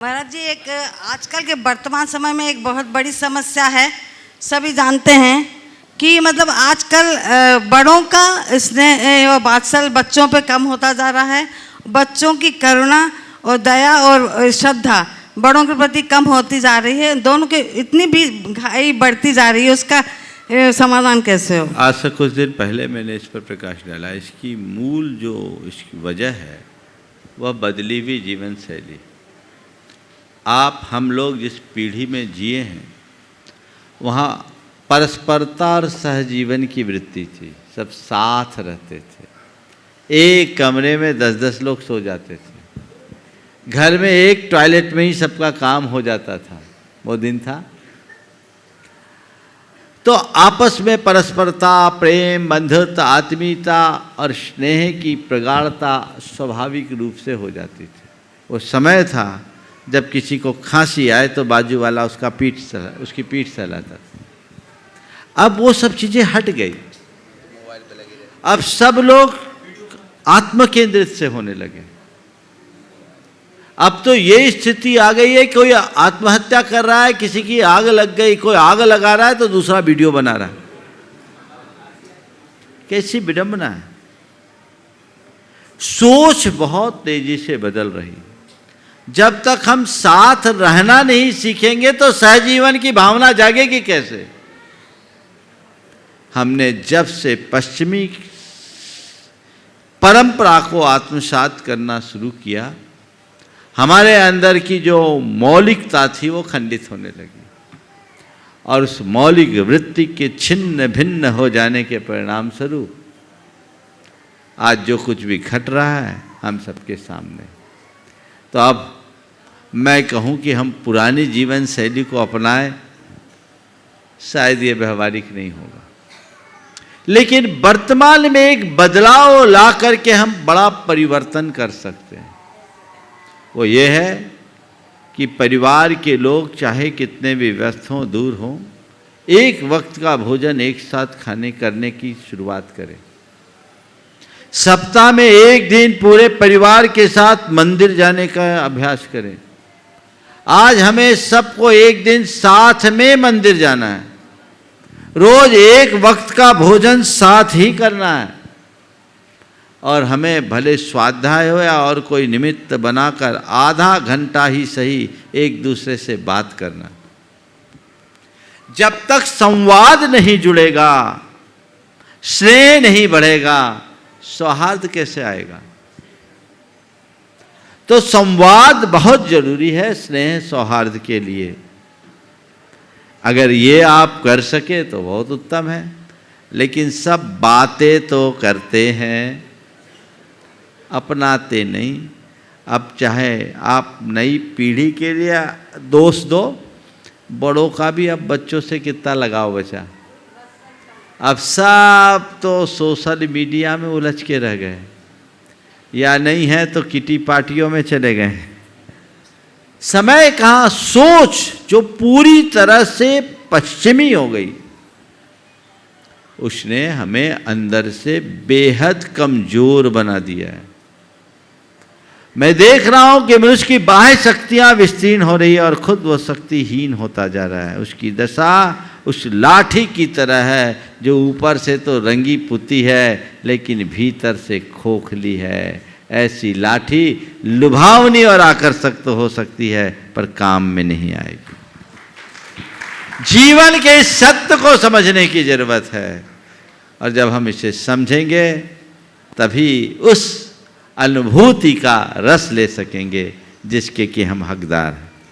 महाराज जी, एक आजकल के वर्तमान समय में एक बहुत बड़ी समस्या है। सभी जानते हैं कि मतलब आजकल बड़ों का स्नेह और वात्सल्य बच्चों पे कम होता जा रहा है। बच्चों की करुणा और दया और श्रद्धा बड़ों के प्रति कम होती जा रही है। दोनों के इतनी भी घाई बढ़ती जा रही है, उसका समाधान कैसे हो? आज से कुछ दिन पहले मैंने इस पर प्रकाश डाला। इसकी मूल जो इसकी वजह है वह बदली हुई जीवन शैली। आप हम लोग जिस पीढ़ी में जिए हैं वहाँ परस्परता और सहजीवन की वृत्ति थी। सब साथ रहते थे, एक कमरे में 10-10 लोग सो जाते थे, घर में एक टॉयलेट में ही सबका काम हो जाता था। वो दिन था। तो आपस में परस्परता, प्रेम, बंधुता, आत्मीयता और स्नेह की प्रगाढ़ता स्वाभाविक रूप से हो जाती थी। वो समय था जब किसी को खांसी आए तो बाजू वाला उसकी पीठ सहलाता था। अब वो सब चीज़ें हट गई। अब सब लोग आत्म केंद्रित से होने लगे। अब तो ये स्थिति आ गई है, कोई आत्महत्या कर रहा है, किसी की आग लग गई, कोई आग लगा रहा है तो दूसरा वीडियो बना रहा है। कैसी विडंबना है। सोच बहुत तेजी से बदल रही है। जब तक हम साथ रहना नहीं सीखेंगे तो सहजीवन की भावना जागेगी कैसे? हमने जब से पश्चिमी परंपरा को आत्मसात करना शुरू किया, हमारे अंदर की जो मौलिकता थी वो खंडित होने लगी और उस मौलिक वृत्ति के छिन्न भिन्न हो जाने के परिणाम स्वरूप आज जो कुछ भी घट रहा है हम सबके सामने। तो अब मैं कहूँ कि हम पुरानी जीवन शैली को अपनाएं, शायद ये व्यवहारिक नहीं होगा। लेकिन वर्तमान में एक बदलाव ला करके हम बड़ा परिवर्तन कर सकते हैं। वो ये है कि परिवार के लोग चाहे कितने भी व्यस्त हों, दूर हों, एक वक्त का भोजन एक साथ खाने करने की शुरुआत करें। सप्ताह में एक दिन पूरे परिवार के साथ मंदिर जाने का अभ्यास करें। आज हमें सबको एक दिन साथ में मंदिर जाना है। रोज एक वक्त का भोजन साथ ही करना है और हमें भले स्वाध्याय हो या और कोई निमित्त बनाकर आधा घंटा ही सही एक दूसरे से बात करना। जब तक संवाद नहीं जुड़ेगा, स्नेह नहीं बढ़ेगा, सौहार्द कैसे आएगा? तो संवाद बहुत जरूरी है स्नेह सौहार्द के लिए। अगर ये आप कर सके तो बहुत उत्तम है। लेकिन सब बातें तो करते हैं, अपनाते नहीं। अब चाहे आप नई पीढ़ी के लिए दोष दो, बड़ों का भी अब बच्चों से कितना लगाव बचा। अब सब तो सोशल मीडिया में उलझ के रह गए, या नहीं है तो किटी पार्टियों में चले गए। समय कहाँ, सोच जो पूरी तरह से पश्चिमी हो गई, उसने हमें अंदर से बेहद कमजोर बना दिया है। मैं देख रहा हूं कि मनुष्य की बाह्य शक्तियां विस्तीर्ण हो रही है और खुद वो शक्तिहीन होता जा रहा है। उसकी दशा उस लाठी की तरह है जो ऊपर से तो रंगी पुती है लेकिन भीतर से खोखली है। ऐसी लाठी लुभावनी और आकर्षक तो हो सकती है पर काम में नहीं आएगी। जीवन के इस सत्य को समझने की जरूरत है और जब हम इसे समझेंगे तभी उस अनुभूति का रस ले सकेंगे जिसके कि हम हकदार हैं।